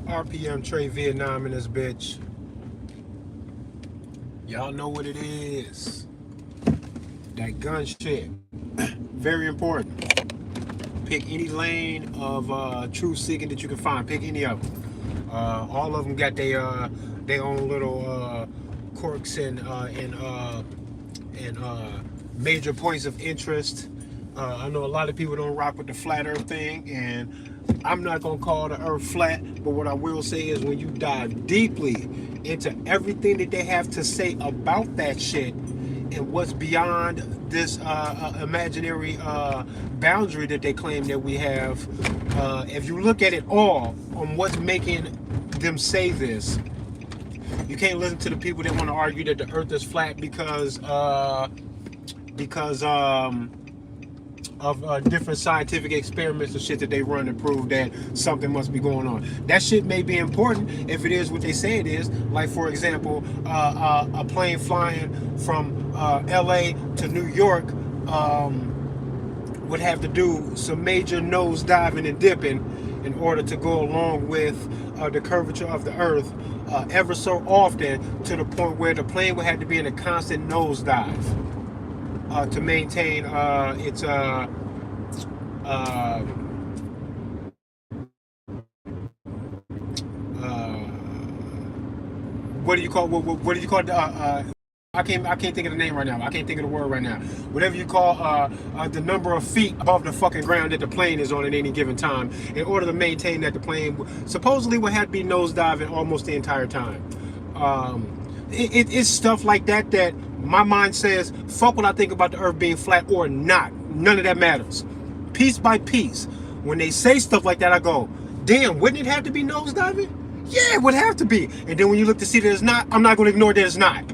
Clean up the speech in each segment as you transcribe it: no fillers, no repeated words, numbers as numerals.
RPM Trey Vietnam in this bitch. Y'all know what it is. That gun shit. Very important. Pick any lane of truth seeking that you can find. Pick any of them. All of them got their own little quirks and major points of interest. I know a lot of people don't rock with the flat earth thing, and I'm not gonna call the earth flat, but what I will say is when you dive deeply into everything that they have to say about that shit and what's beyond this imaginary boundary that they claim that we have, if you look at it all on what's making them say this, you can't listen to the people that want to argue that the earth is flat because of different scientific experiments and shit that they run to prove that something must be going on. That shit may be important if it is what they say it is. Like, for example, a plane flying from LA to New York would have to do some major nose diving and dipping in order to go along with the curvature of the earth ever so often, to the point where the plane would have to be in a constant nosedive to maintain its what do you call I can't think of the name right now. I can't think of the word right now. Whatever you call the number of feet above the fucking ground that the plane is on at any given time, in order to maintain that the plane supposedly would have to be nosediving almost the entire time. It's stuff like that that my mind says, fuck what I think about the earth being flat or not. None of that matters. Piece by piece. When they say stuff like that, I go, damn, wouldn't it have to be nosediving? Yeah, it would have to be. And then when you look to see that it's not, I'm not going to ignore that it's not.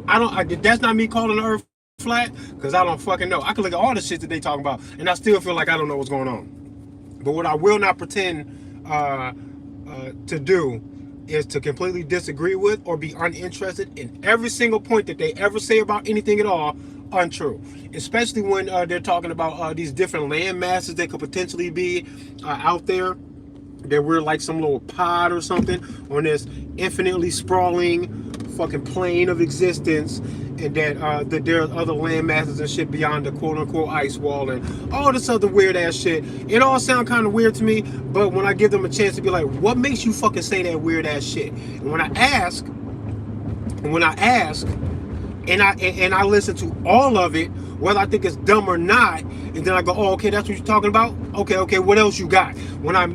That's not me calling the earth flat, because I don't fucking know. I can look at all the shit that they talking about, and I still feel like I don't know what's going on. But what I will not pretend to do is to completely disagree with or be uninterested in every single point that they ever say about anything at all untrue. Especially when they're talking about these different land masses that could potentially be out there, that we're like some little pod or something on this infinitely sprawling fucking plane of existence, and that there are other land masses and shit beyond the quote-unquote ice wall and all this other weird ass shit. It all sound kind of weird to me, but when I give them a chance to be like, what makes you fucking say that weird ass shit? And when I ask and I listen to all of it, whether I think it's dumb or not, and then I go, oh, okay, that's what you're talking about? Okay, what else you got? When I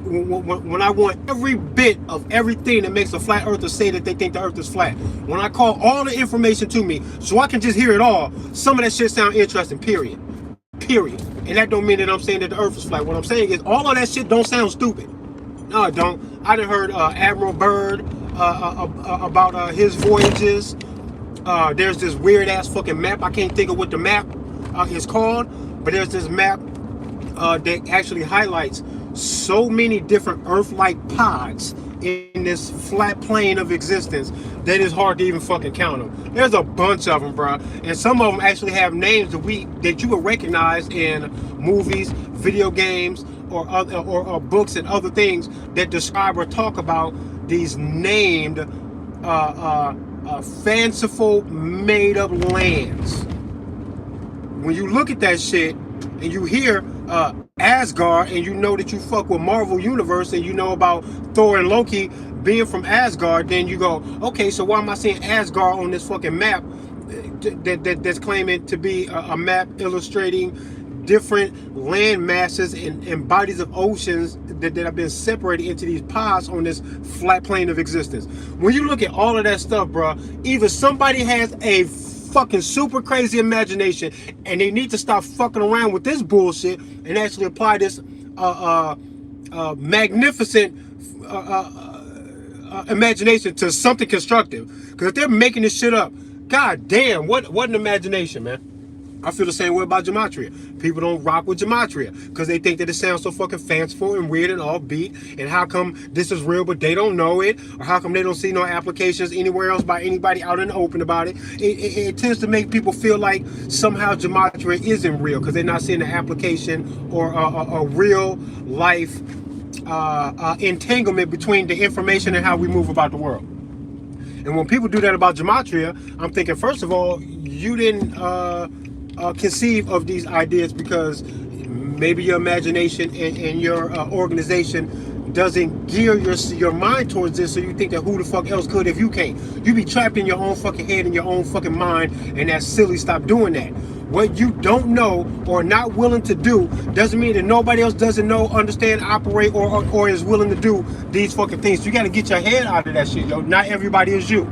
want every bit of everything that makes a flat earther say that they think the earth is flat, when I call all the information to me so I can just hear it all, some of that shit sound interesting, period. And that don't mean that I'm saying that the earth is flat. What I'm saying is all of that shit don't sound stupid. No, it don't. I done heard Admiral Byrd about his voyages. There's this weird ass fucking map. I can't think of what the map is called, but there's this map that actually highlights so many different Earth-like pods in this flat plane of existence that it's hard to even fucking count them. There's a bunch of them, bro, and some of them actually have names that you would recognize in movies, video games, or books and other things that describe or talk about these named fanciful made-up lands. When you look at that shit and you hear Asgard, and you know that you fuck with Marvel Universe, and you know about Thor and Loki being from Asgard, then you go, okay, so why am I seeing Asgard on this fucking map that's claiming to be a map illustrating different land masses and bodies of oceans that have been separated into these pods on this flat plane of existence? When you look at all of that stuff, bro, either somebody has a fucking super crazy imagination and they need to stop fucking around with this bullshit and actually apply this magnificent imagination to something constructive. Because if they're making this shit up, god damn, what an imagination, man. I feel the same way about gematria. People don't rock with gematria because they think that it sounds so fucking fanciful and weird and offbeat. And how come this is real but they don't know it? Or how come they don't see no applications anywhere else by anybody out in the open about it? It tends to make people feel like somehow gematria isn't real because they're not seeing the application or a real life entanglement between the information and how we move about the world. And when people do that about gematria, I'm thinking, first of all, you didn't conceive of these ideas because maybe your imagination and your organization doesn't gear your mind towards this, so you think that who the fuck else could if you can't? You be trapped in your own fucking head and your own fucking mind, and that's silly. Stop doing that. What you don't know or not willing to do doesn't mean that nobody else doesn't know, understand, operate, or is willing to do these fucking things. So you got to get your head out of that shit, yo. Not everybody is you.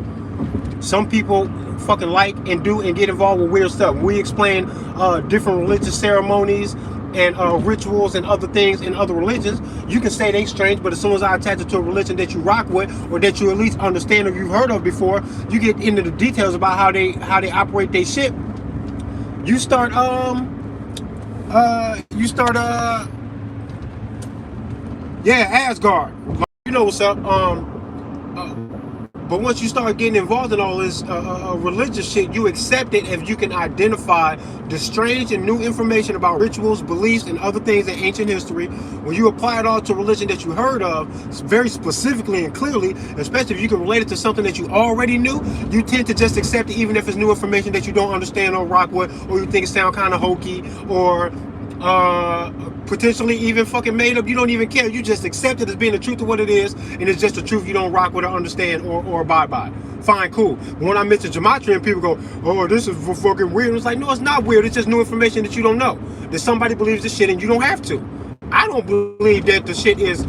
Some people fucking like and do and get involved with weird stuff. We explain different religious ceremonies and rituals and other things in other religions. You can say they strange, but as soon as I attach it to a religion that you rock with or that you at least understand or you've heard of before, you get into the details about how they operate their shit. You start Asgard. You know what's up. But once you start getting involved in all this religious shit, you accept it if you can identify the strange and new information about rituals, beliefs, and other things in ancient history. When you apply it all to religion that you heard of, very specifically and clearly, especially if you can relate it to something that you already knew, you tend to just accept it even if it's new information that you don't understand or rock with, or you think it sounds kind of hokey, or potentially even fucking made up. You don't even care. You just accept it as being the truth of what it is, and it's just the truth you don't rock with or understand or abide by. Fine, cool. But when I mention gematria and people go, oh, this is fucking weird, it's like, no, it's not weird. It's just new information that you don't know. That somebody believes this shit and you don't have to. I don't believe that the shit is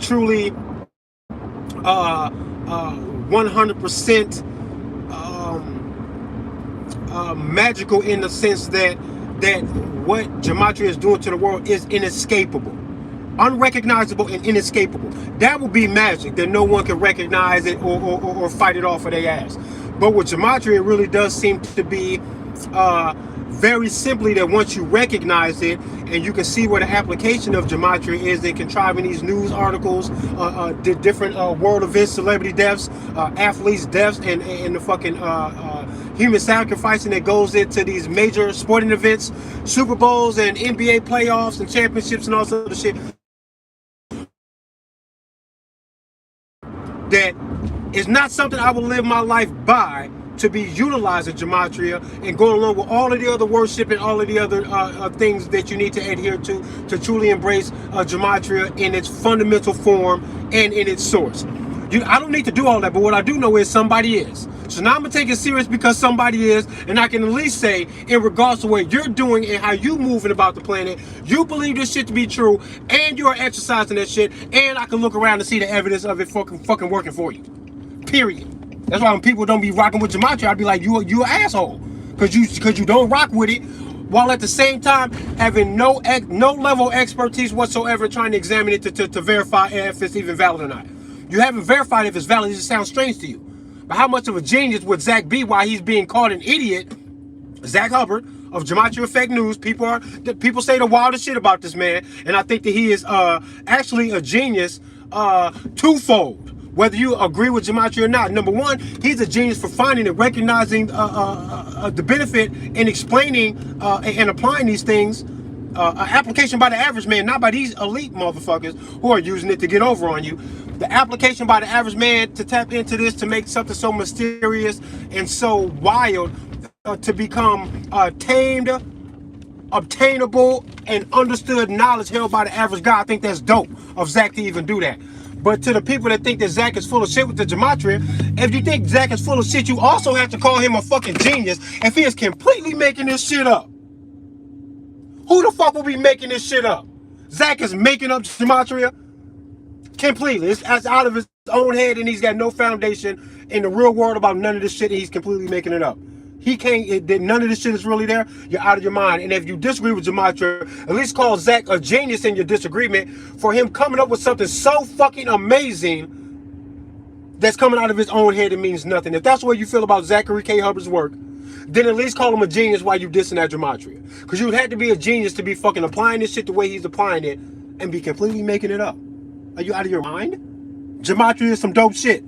truly 100% magical in the sense that what gematria is doing to the world is inescapable, unrecognizable and inescapable. That would be magic, that no one can recognize it or fight it off of their ass. But with gematria, it really does seem to be very simply that once you recognize it and you can see where the application of gematria is in contriving these news articles, different world events, celebrity deaths, athletes deaths, and the fucking human sacrificing that goes into these major sporting events, Super Bowls and NBA playoffs and championships and all sorts of shit, that is not something I will live my life by, to be utilizing gematria and going along with all of the other worship and all of the other things that you need to adhere to truly embrace gematria in its fundamental form and in its source. I don't need to do all that, but what I do know is somebody is. So now I'm going to take it serious because somebody is, and I can at least say, in regards to what you're doing and how you moving about the planet, you believe this shit to be true, and you are exercising that shit, and I can look around and see the evidence of it fucking working for you. Period. That's why when people don't be rocking with gematria, I'd be like, you an asshole, because you don't rock with it, while at the same time having no level of expertise whatsoever trying to examine it to verify if it's even valid or not. You haven't verified if it's valid. It just sounds strange to you. But how much of a genius would Zach be while he's being called an idiot? Zach Hubbard of Gematria Fake News. People say the wildest shit about this man, and I think that he is actually a genius twofold. Whether you agree with gematria or not. Number one, he's a genius for finding and recognizing the benefit in explaining and applying these things. Application by the average man, not by these elite motherfuckers who are using it to get over on you. The application by the average man to tap into this, to make something so mysterious and so wild to become tamed, obtainable, and understood knowledge held by the average guy. I think that's dope of Zach to even do that. But to the people that think that Zach is full of shit with the gematria, if you think Zach is full of shit, you also have to call him a fucking genius if he is completely making this shit up. Who the fuck will be making this shit up? Zach is making up gematria completely. It's out of his own head, and he's got no foundation in the real world about none of this shit, and he's completely making it up. He can't, none of this shit is really there. You're out of your mind. And if you disagree with gematria, at least call Zach a genius in your disagreement for him coming up with something so fucking amazing that's coming out of his own head and means nothing. If that's the way you feel about Zachary K. Hubbard's work, then at least call him a genius while you dissing that gematria. Because you would have to be a genius to be fucking applying this shit the way he's applying it and be completely making it up. Are you out of your mind? Gematria is some dope shit.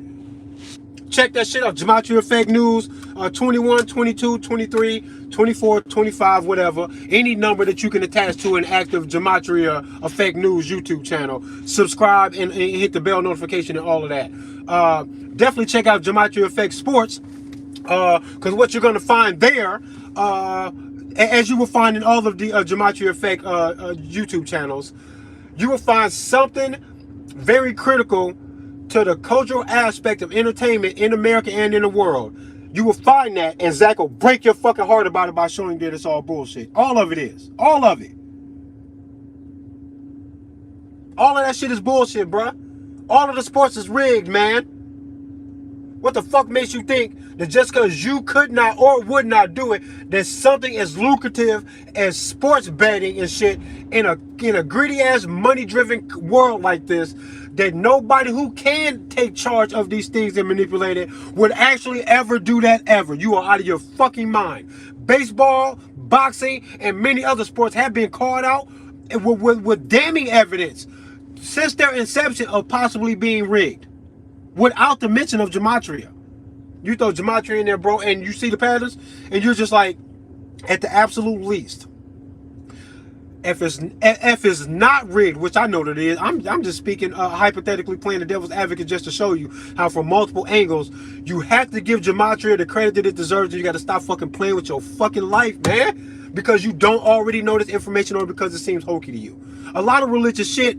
Check that shit out. Gematria Fake News, 21, 22, 23, 24, 25, whatever, any number that you can attach to an active Gematria Effect News YouTube channel. Subscribe and hit the bell notification and all of that. Definitely check out Gematria Effect Sports, because what you're going to find there, as you will find in all of the Gematria Effect YouTube channels, you will find something very critical to the cultural aspect of entertainment in America and in the world. You will find that, and Zach will break your fucking heart about it by showing that it's all bullshit. All of it is. All of it. All of that shit is bullshit, bruh. All of the sports is rigged, man. What the fuck makes you think that just because you could not or would not do it, that something as lucrative as sports betting and shit in a greedy ass money driven world like this, that nobody who can take charge of these things and manipulate it would actually ever do that ever? You are out of your fucking mind. Baseball, boxing, and many other sports have been called out with damning evidence since their inception of possibly being rigged, without the mention of Gematria. You throw Gematria in there, bro, and you see the patterns, and you're just like, at the absolute least, if it's not rigged, which I know that it is, I'm just speaking hypothetically, playing the devil's advocate just to show you how from multiple angles you have to give Gematria the credit that it deserves, and you got to stop fucking playing with your fucking life, man, because you don't already know this information or because it seems hokey to you. A lot of religious shit,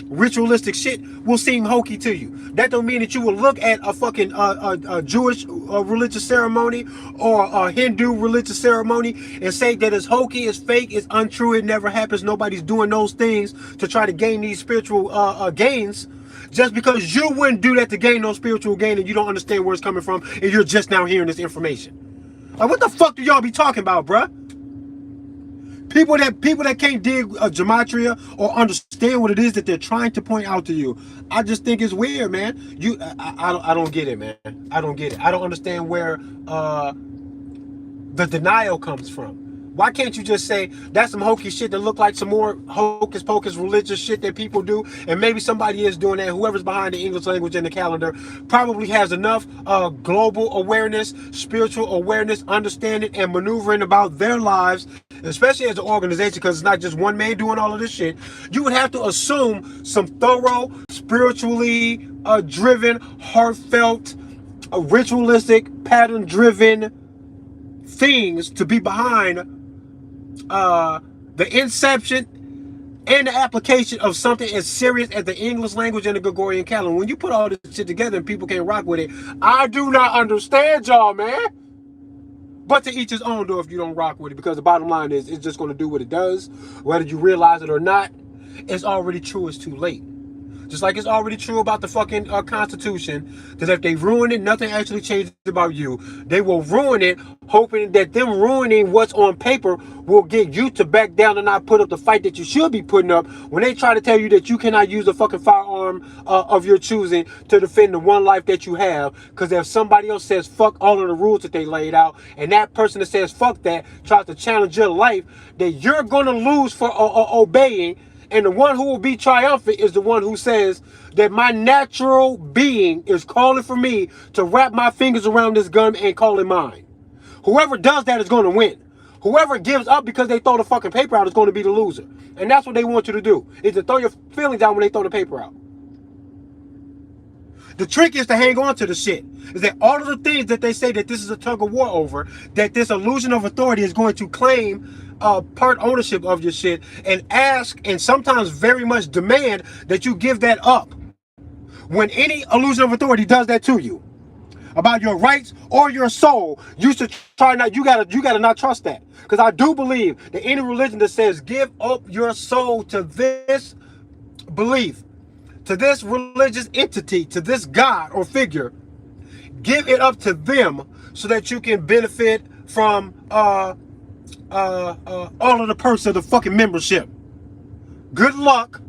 ritualistic shit, will seem hokey to you. That don't mean that you will look at a fucking a Jewish religious ceremony or a Hindu religious ceremony and say that it's hokey, it's fake, it's untrue, it never happens, nobody's doing those things to try to gain these spiritual gains, just because you wouldn't do that to gain those spiritual gain, and you don't understand where it's coming from, and you're just now hearing this information. Like, what the fuck do y'all be talking about, bruh? People that can't dig Gematria or understand what it is that they're trying to point out to you. I just think it's weird, man. I don't get it, man. I don't get it. I don't understand where the denial comes from. Why can't you just say that's some hokey shit that look like some more hocus pocus religious shit that people do, and maybe somebody is doing that. Whoever's behind the English language in the calendar probably has enough global awareness, spiritual awareness, understanding, and maneuvering about their lives, especially as an organization, because it's not just one man doing all of this shit. You would have to assume some thorough, spiritually driven, heartfelt, ritualistic, pattern driven things to be behind the inception and the application of something as serious as the English language and the Gregorian calendar. When you put all this shit together and people can't rock with it, I do not understand y'all, man. But to each his own, though, if you don't rock with it, because the bottom line is it's just going to do what it does, whether you realize it or not. It's already true, it's too late. Just like it's already true about the fucking Constitution, that if they ruin it, nothing actually changes about you. They will ruin it, hoping that them ruining what's on paper will get you to back down and not put up the fight that you should be putting up when they try to tell you that you cannot use a fucking firearm of your choosing to defend the one life that you have. Because if somebody else says fuck all of the rules that they laid out, and that person that says fuck that tries to challenge your life, that you're going to lose for obeying. And the one who will be triumphant is the one who says that my natural being is calling for me to wrap my fingers around this gun and call it mine. Whoever does that is going to win. Whoever gives up because they throw the fucking paper out is going to be the loser. And that's what they want you to do, is to throw your feelings out when they throw the paper out. The trick is to hang on to the shit. Is that all of the things that they say that this is a tug of war over, that this illusion of authority is going to claim part ownership of your shit, and ask and sometimes very much demand that you give that up. When any illusion of authority does that to you about your rights or your soul, you should try not. You gotta not trust that, because I do believe that any religion that says give up your soul to this belief, to this religious entity, to this God or figure, give it up to them so that you can benefit from all of the perks of the fucking membership. Good luck,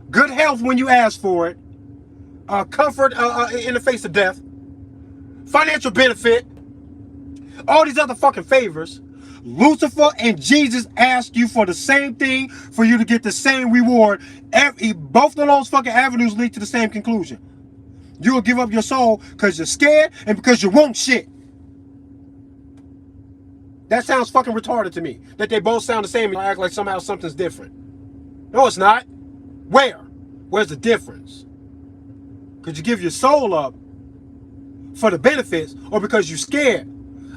good health when you ask for it, comfort in the face of death, financial benefit, all these other fucking favors. Lucifer and Jesus ask you for the same thing for you to get the same reward. Both of those fucking avenues lead to the same conclusion. You will give up your soul because you're scared and because you want shit. That sounds fucking retarded to me. That they both sound the same and act like somehow something's different. No, it's not. Where? Where's the difference? Could you give your soul up for the benefits or because you're scared?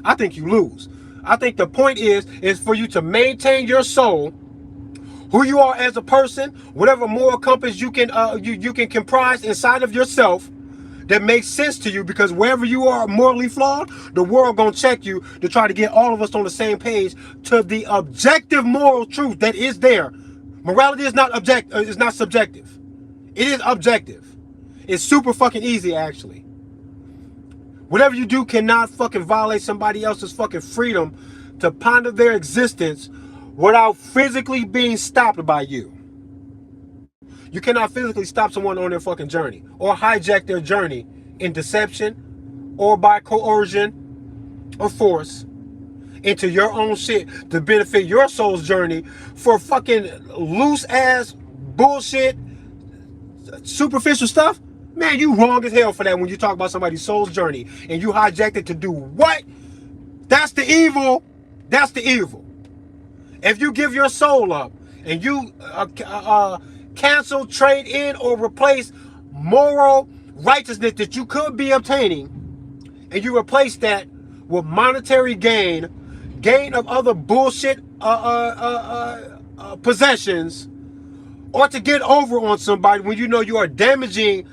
I think you lose. I think the point is for you to maintain your soul, who you are as a person, whatever moral compass you can you can comprise inside of yourself that makes sense to you, because wherever you are morally flawed, the world gonna check you to try to get all of us on the same page to the objective moral truth that is there. Morality is not is not subjective. It is objective. It's super fucking easy, actually. Whatever you do cannot fucking violate somebody else's fucking freedom to ponder their existence without physically being stopped by you. You cannot physically stop someone on their fucking journey or hijack their journey in deception or by coercion or force into your own shit to benefit your soul's journey for fucking loose ass bullshit, superficial stuff. Man, you wrong as hell for that when you talk about somebody's soul's journey and you hijacked it to do what? That's the evil. That's the evil. If you give your soul up and you cancel, trade in, or replace moral righteousness that you could be obtaining, and you replace that with monetary gain of other bullshit possessions, or to get over on somebody when you know you are damaging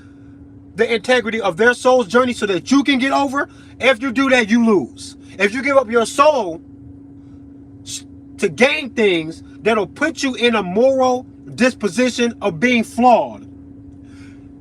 the integrity of their soul's journey so that you can get over, if you do that, you lose. If you give up your soul to gain things that'll put you in a moral disposition of being flawed,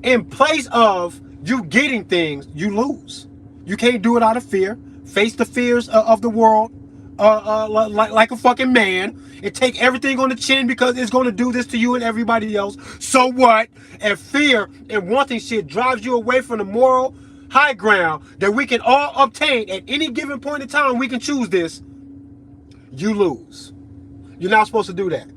in place of you getting things, you lose. You can't do it out of fear. Face the fears of the world like a fucking man, and take everything on the chin because it's going to do this to you and everybody else. So what? And fear and wanting shit drives you away from the moral high ground that we can all obtain at any given point in time. We can choose this. You lose. You're not supposed to do that.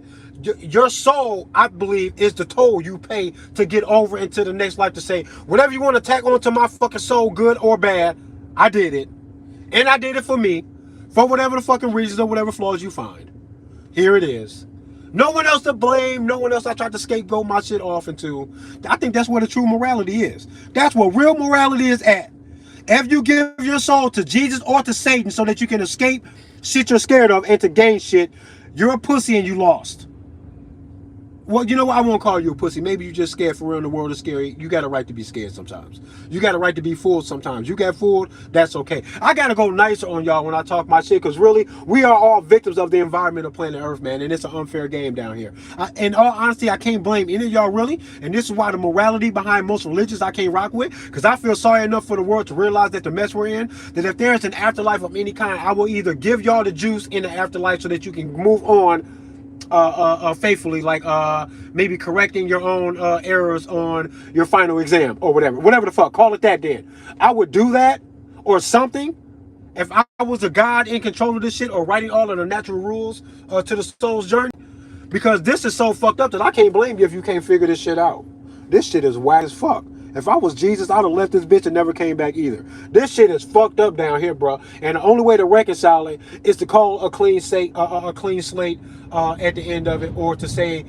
Your soul, I believe, is the toll you pay to get over into the next life, to say whatever you want to tack onto my fucking soul, good or bad, I did it. And I did it for me, for whatever the fucking reasons or whatever flaws you find. Here it is. No one else to blame. No one else I tried to scapegoat my shit off into. I think that's where the true morality is. That's where real morality is at. If you give your soul to Jesus or to Satan so that you can escape shit you're scared of and to gain shit, you're a pussy and you lost. Well, you know what? I won't call you a pussy. Maybe you're just scared for real and the world is scary. You got a right to be scared sometimes. You got a right to be fooled sometimes. You get fooled, that's okay. I got to go nicer on y'all when I talk my shit, because really, we are all victims of the environment of planet Earth, man, and it's an unfair game down here. In all honesty, I can't blame any of y'all, really, and this is why the morality behind most religions I can't rock with, because I feel sorry enough for the world to realize that the mess we're in, that if there's an afterlife of any kind, I will either give y'all the juice in the afterlife so that you can move on faithfully, like maybe correcting your own errors on your final exam or whatever the fuck, call it that. Then I would do that or something if I was a god in control of this shit, or writing all of the natural rules to the soul's journey, because this is so fucked up that I can't blame you if you can't figure this shit out. This shit is whack as fuck. If I was Jesus, I'd have left this bitch and never came back either. This shit is fucked up down here, bro. And the only way to reconcile it is to call a clean slate, at the end of it, or to say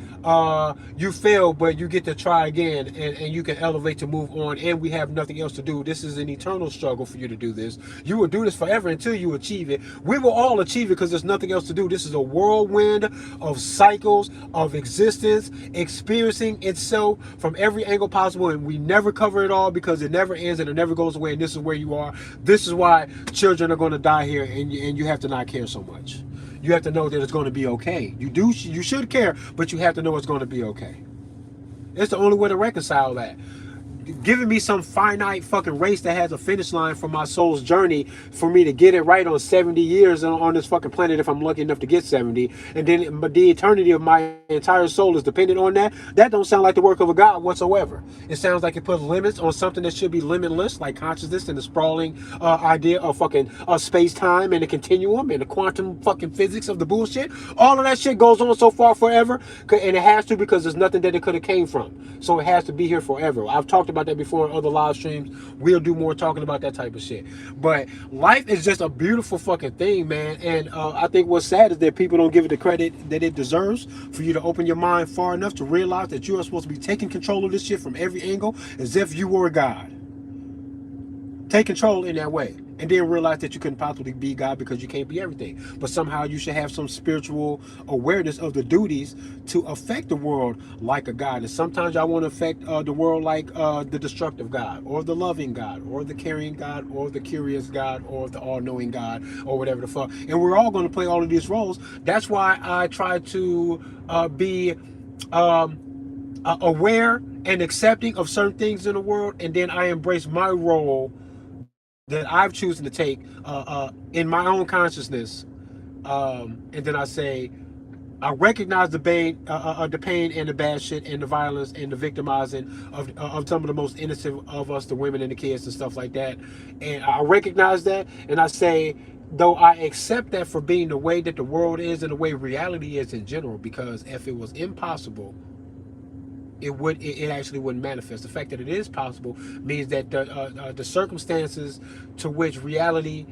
you failed, but you get to try again, and you can elevate to move on. And we have nothing else to do. This is an eternal struggle for you to do this. You will do this forever until you achieve it. We will all achieve it because there's nothing else to do. This is a whirlwind of cycles of existence, experiencing itself from every angle possible, and we never cover it all because it never ends and it never goes away. And this is where you are. This is why children are going to die here, and you have to not care so much. You have to know that it's going to be okay. You should care, but you have to know it's going to be okay. It's the only way to reconcile that. Giving me some finite fucking race that has a finish line for my soul's journey, for me to get it right on 70 years on this fucking planet, if I'm lucky enough to get 70, and then the eternity of my entire soul is dependent on that. That don't sound like the work of a god whatsoever. It sounds like it puts limits on something that should be limitless, like consciousness and the sprawling idea of fucking space-time and the continuum and the quantum fucking physics of the bullshit. All of that shit goes on so far forever, and it has to, because there's nothing that it could have came from. So it has to be here forever. I've talked about about that before in other live streams. We'll do more talking about that type of shit. But life is just a beautiful fucking thing, man. And I think what's sad is that people don't give it the credit that it deserves, for you to open your mind far enough to realize that you are supposed to be taking control of this shit from every angle as if you were God. Take control in that way. And then realize that you couldn't possibly be God because you can't be everything. But somehow you should have some spiritual awareness of the duties to affect the world like a God. And sometimes y'all want to affect the world like the destructive God, or the loving God, or the caring God, or the curious God, or the all-knowing God, or whatever the fuck. And we're all going to play all of these roles. That's why I try to be aware and accepting of certain things in the world, and then I embrace my role that I've chosen to take in my own consciousness, and then I say, I recognize the pain and the bad shit and the violence and the victimizing of some of the most innocent of us, the women and the kids and stuff like that, and I recognize that, and I say, though I accept that for being the way that the world is and the way reality is in general, because if it was impossible, it actually wouldn't manifest. The fact that it is possible means that the circumstances to which reality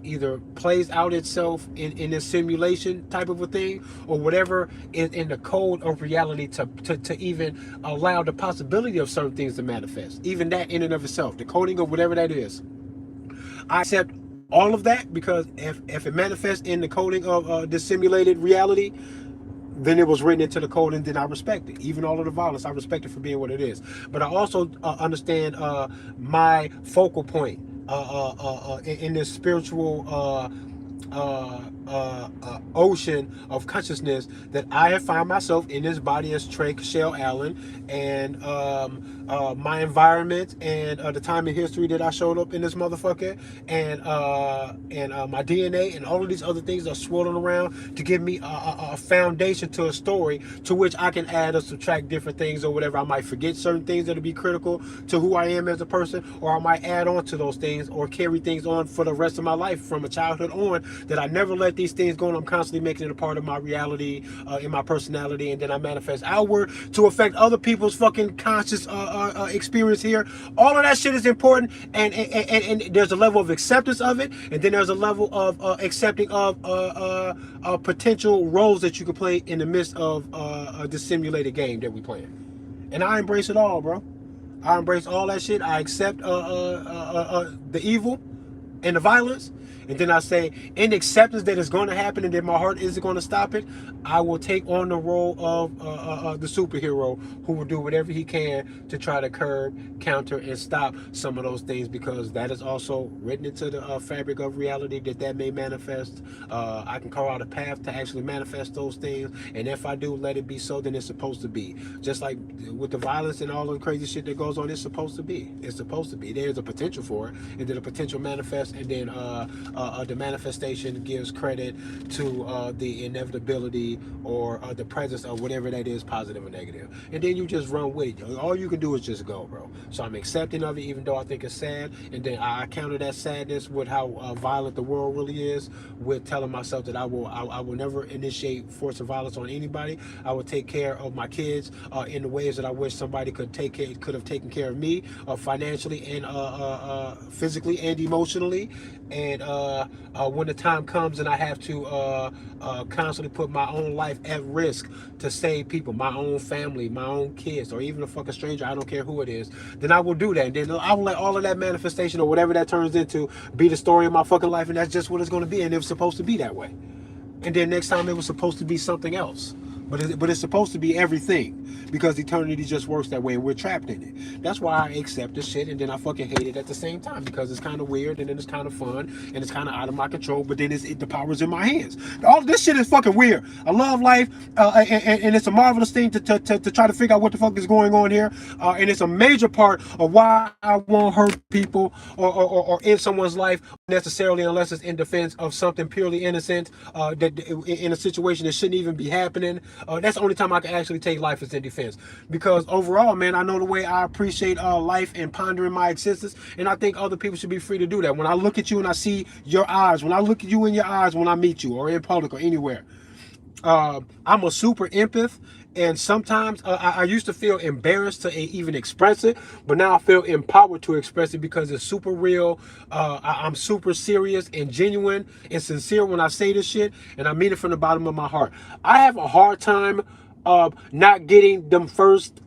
either plays out itself in a simulation type of a thing, or whatever is in the code of reality to even allow the possibility of certain things to manifest. Even that in and of itself, the coding of whatever that is, I accept all of that, because if it manifests in the coding of the simulated reality, then it was written into the code, and then I respect it. Even all of the violence, I respect it for being what it is. But I also understand my focal point in this spiritual ocean of consciousness that I have found myself in this body as Trey Cashel Allen, and my environment, and the time in history that I showed up in this motherfucker, and my DNA and all of these other things are swirling around to give me a foundation to a story to which I can add or subtract different things or whatever. I might forget certain things that'll be critical to who I am as a person, or I might add on to those things or carry things on for the rest of my life from a childhood on, that I never let these things go, and I'm constantly making it a part of my reality, in my personality, and then I manifest outward to affect other people's fucking conscious experience here. All of that shit is important, and there's a level of acceptance of it, and then there's a level of accepting of potential roles that you could play in the midst of the simulated game that we playing. And I embrace it all, bro. I embrace all that shit. I accept the evil and the violence. And then I say, in acceptance that it's going to happen and that my heart isn't going to stop it, I will take on the role of the superhero who will do whatever he can to try to curb, counter, and stop some of those things, because that is also written into the fabric of reality that may manifest. I can carve out a path to actually manifest those things, and if I do, let it be so, then it's supposed to be. Just like with the violence and all the crazy shit that goes on, it's supposed to be. It's supposed to be. There's a potential for it, and then the potential manifests, and then the manifestation gives credit to the inevitability or the presence of whatever that is, positive or negative. And then you just run with it. All you can do is just go, bro. So I'm accepting of it, even though I think it's sad. And then I counter that sadness with how violent the world really is, with telling myself that I will never initiate force of violence on anybody. I will take care of my kids in the ways that I wish somebody could have taken care of me, financially and physically and emotionally. And when the time comes and I have to constantly put my own life at risk to save people, my own family, my own kids, or even a fucking stranger, I don't care who it is, then I will do that. And then I will let all of that manifestation or whatever that turns into be the story of my fucking life, and that's just what it's going to be, and it was supposed to be that way. And then next time it was supposed to be something else. But it's supposed to be everything, because eternity just works that way, and we're trapped in it. That's why I accept this shit, and then I fucking hate it at the same time, because it's kind of weird, and then it's kind of fun, and it's kind of out of my control, but then the power's in my hands. All this shit is fucking weird. I love life, and it's a marvelous thing to try to figure out what the fuck is going on here, and it's a major part of why I won't hurt people or in someone's life necessarily, unless it's in defense of something purely innocent, that in a situation that shouldn't even be happening. That's the only time I can actually take life is in defense. Because overall, man, I know the way I appreciate life and pondering my existence, and I think other people should be free to do that. When I look at you and I see your eyes, when I look at you in your eyes when I meet you, or in public or anywhere, I'm a super empath, And sometimes I used to feel embarrassed to even express it, but now I feel empowered to express it because it's super real. I'm super serious and genuine and sincere when I say this shit, and I mean it from the bottom of my heart. I have a hard time not getting them first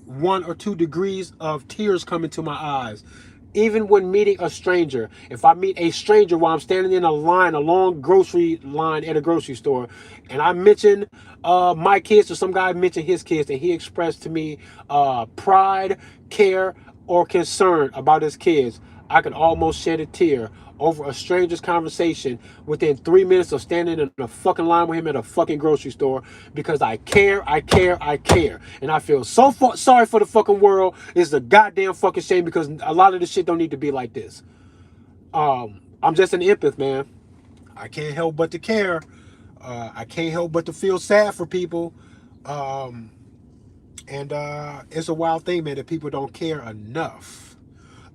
1 or 2 degrees of tears coming to my eyes. Even when meeting a stranger, if I meet a stranger while I'm standing in a line, a long grocery line at a grocery store, and I mention my kids or some guy mentioned his kids, and he expressed to me pride, care, or concern about his kids, I could almost shed a tear over a stranger's conversation within 3 minutes of standing in a fucking line with him at a fucking grocery store because I care, I care, I care. And I feel so sorry for the fucking world. It's a goddamn fucking shame because a lot of this shit don't need to be like this. I'm just an empath, man. I can't help but to care. I can't help but to feel sad for people. And it's a wild thing, man, that people don't care enough.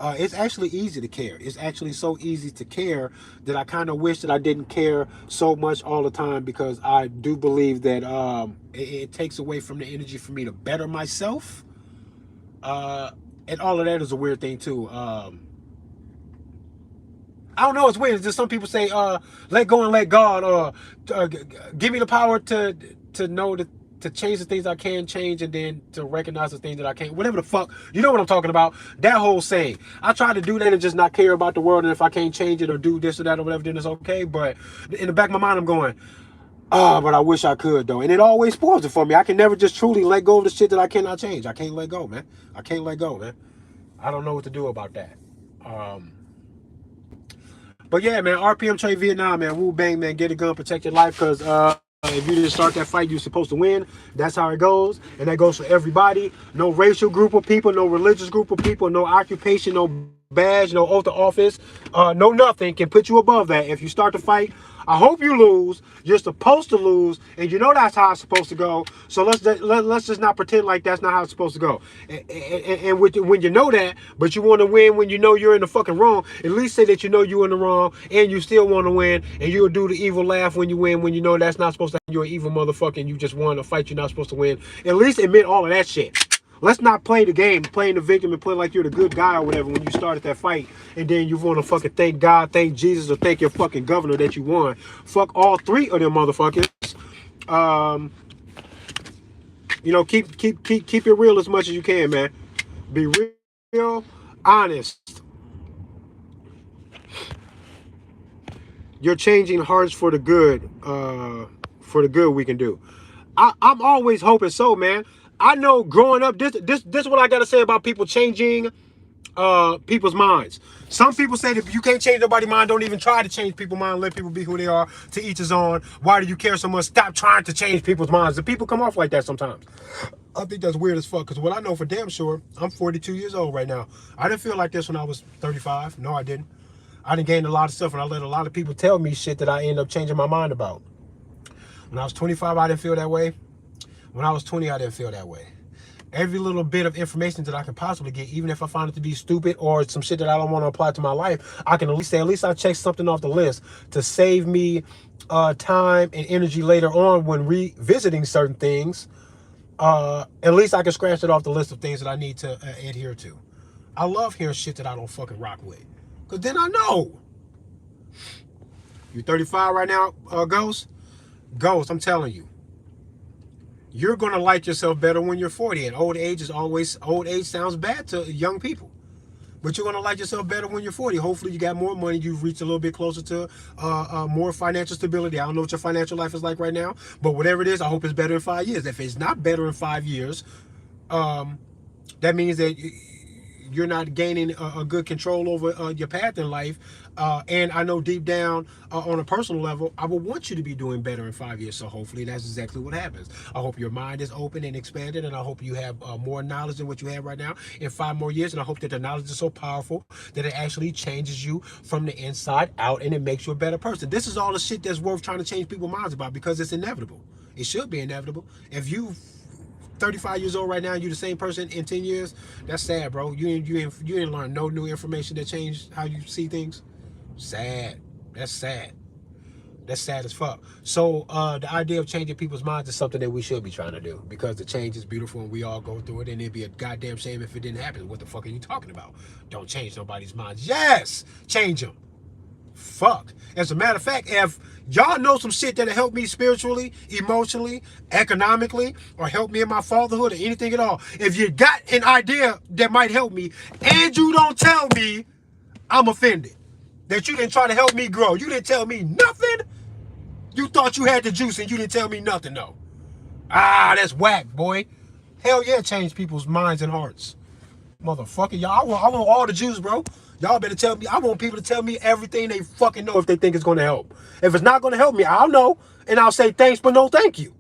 It's actually easy to care. It's actually so easy to care that I kind of wish that I didn't care so much all the time, because I do believe that it takes away from the energy for me to better myself. And all of that is a weird thing too. I don't know. It's weird. It's just some people say, "Let go and let God," or "Give me the power to know to change the things I can change, and then to recognize the things that I can't." Whatever the fuck, you know what I'm talking about? That whole saying. I try to do that and just not care about the world, and if I can't change it or do this or that or whatever, then it's okay. But in the back of my mind, I'm going, but I wish I could though, and it always spoils it for me. I can never just truly let go of the shit that I cannot change. I can't let go, man. I can't let go, man. I don't know what to do about that. But yeah, man, RPM trade Vietnam, man. Wu bang, man. Get a gun, protect your life, because if you didn't start that fight, you're supposed to win. That's how it goes, and that goes for everybody. No racial group of people, no religious group of people, no occupation, no badge, no oath of office, no nothing can put you above that. If you start to fight, I hope you lose. You're supposed to lose, and you know that's how it's supposed to go. So let's just not pretend like that's not how it's supposed to go. And when you know that, but you want to win when you know you're in the fucking wrong, at least say that you know you're in the wrong, and you still want to win, and you'll do the evil laugh when you win, when you know that's not supposed to happen. You're an evil motherfucker, and you just won a fight you're not supposed to win. At least admit all of that shit. Let's not play the game, playing the victim and play like you're the good guy or whatever when you started that fight, and then you want to fucking thank God, thank Jesus, or thank your fucking governor that you won. Fuck all three of them motherfuckers. Keep it real as much as you can, man. Be real, honest. You're changing hearts for the good. For the good we can do. I'm always hoping so, man. I know growing up, this is what I gotta say about people changing people's minds. Some people say that you can't change nobody's mind. Don't even try to change people's mind. Let people be who they are. To each his own. Why do you care so much? Stop trying to change people's minds. The people come off like that sometimes. I think that's weird as fuck. Because what I know for damn sure, I'm 42 years old right now. I didn't feel like this when I was 35. No, I didn't. I done gained a lot of stuff, and I let a lot of people tell me shit that I end up changing my mind about. When I was 25, I didn't feel that way. When I was 20, I didn't feel that way. Every little bit of information that I can possibly get, even if I find it to be stupid or some shit that I don't want to apply to my life, I can at least say, at least I checked something off the list to save me time and energy later on when revisiting certain things. At least I can scratch it off the list of things that I need to adhere to. I love hearing shit that I don't fucking rock with, because then I know. You 35 right now, Ghost? Ghost, I'm telling you. You're going to like yourself better when you're 40. And old age sounds bad to young people. But you're going to like yourself better when you're 40. Hopefully you got more money. You've reached a little bit closer to more financial stability. I don't know what your financial life is like right now. But whatever it is, I hope it's better in 5 years. If it's not better in 5 years, that means that you're not gaining a good control over your path in life. And I know deep down on a personal level, I would want you to be doing better in 5 years. So hopefully that's exactly what happens. I hope your mind is open and expanded, and I hope you have more knowledge than what you have right now in 5 more years. And I hope that the knowledge is so powerful that it actually changes you from the inside out, and it makes you a better person. This is all the shit that's worth trying to change people's minds about, because it's inevitable. It should be inevitable. If you 35 years old right now, you the same person in 10 years, that's sad, bro. You didn't learn no new information that changed how you see things. Sad. That's sad. That's sad as fuck. So the idea of changing people's minds is something that we should be trying to do, because the change is beautiful and we all go through it, and it'd be a goddamn shame if it didn't happen. What the fuck are you talking about? Don't change nobody's minds. Yes, change them. Fuck. As a matter of fact, if y'all know some shit that'll help me spiritually, emotionally, economically, or help me in my fatherhood or anything at all, if you got an idea that might help me and you don't tell me, I'm offended. That you didn't try to help me grow. You didn't tell me nothing. You thought you had the juice and you didn't tell me nothing, though. Ah, that's whack, boy. Hell yeah, change people's minds and hearts. Motherfucker, y'all, I want all the juice, bro. Y'all better tell me. I want people to tell me everything they fucking know if they think it's going to help. If it's not going to help me, I'll know. And I'll say thanks, but no thank you.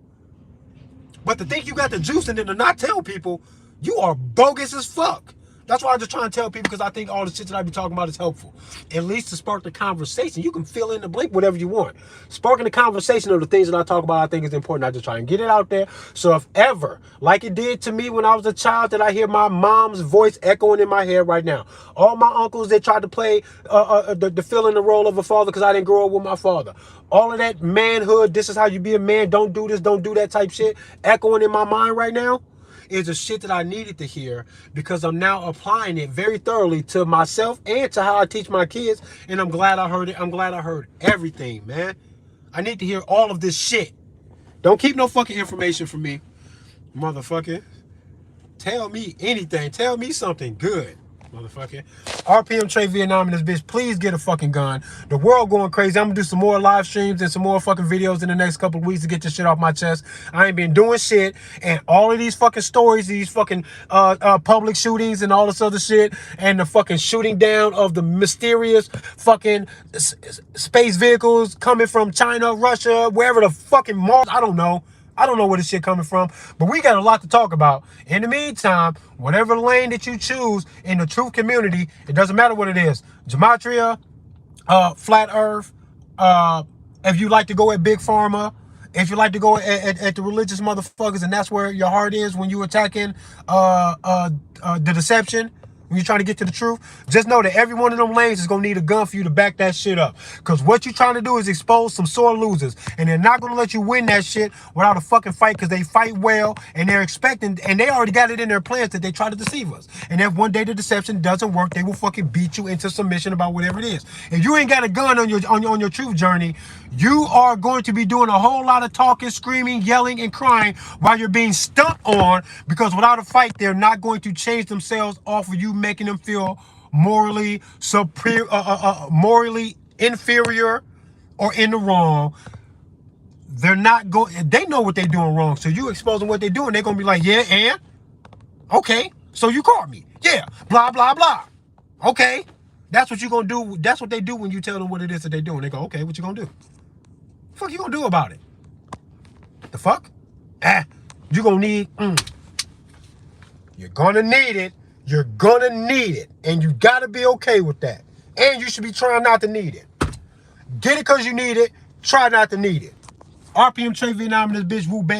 But to think you got the juice and then to not tell people, you are bogus as fuck. That's why I'm just trying to tell people, because I think all the shit that I be talking about is helpful. At least to spark the conversation. You can fill in the blank whatever you want. Sparking the conversation of the things that I talk about, I think is important. I just try and get it out there. So if ever, like it did to me when I was a child, that I hear my mom's voice echoing in my head right now. All my uncles that tried to play the fill in the role of a father because I didn't grow up with my father. All of that manhood, this is how you be a man, don't do this, don't do that type shit, echoing in my mind right now, is the shit that I needed to hear, because I'm now applying it very thoroughly to myself and to how I teach my kids. And I'm glad I heard it. I'm glad I heard everything, man. I need to hear all of this shit. Don't keep no fucking information from me, motherfucker. Tell me anything. Tell me something good, motherfucker. RPM Trey Vietnam and this bitch, please get a fucking gun. The world going crazy. I'm gonna do some more live streams and some more fucking videos in the next couple of weeks to get this shit off my chest. I ain't been doing shit, and all of these fucking stories, these fucking public shootings and all this other shit, and the fucking shooting down of the mysterious fucking space vehicles coming from China, Russia, wherever the fucking Mars, I don't know. I don't know where this shit coming from, but we got a lot to talk about. In the meantime, whatever lane that you choose in the truth community, it doesn't matter what it is. Gematria, flat earth, if you like to go at Big Pharma, if you like to go at the religious motherfuckers, and that's where your heart is when you attacking the deception, when you're trying to get to the truth, just know that every one of them lanes is going to need a gun for you to back that shit up. Because what you're trying to do is expose some sore losers. And they're not going to let you win that shit without a fucking fight, because they fight well, and they're expecting, and they already got it in their plans that they try to deceive us. And if one day the deception doesn't work, they will fucking beat you into submission about whatever it is. If you ain't got a gun on your truth journey, you are going to be doing a whole lot of talking, screaming, yelling, and crying while you're being stumped on, because without a fight, they're not going to change themselves off of you, making them feel morally superior, morally inferior, or in the wrong. They're not going. They know what they're doing wrong. So you exposing what they're doing, they're gonna be like, yeah, and okay, so you caught me, yeah, blah blah blah. Okay, that's what you're gonna do. That's what they do when you tell them what it is that they're doing. They go, okay, what you gonna do? The fuck you gonna do about it? The fuck? You gonna need. You're gonna need it. You're gonna need it. And you gotta be okay with that. And you should be trying not to need it. Get it because you need it. Try not to need it. RPM Trey Vietnam and this bitch Wu Bang.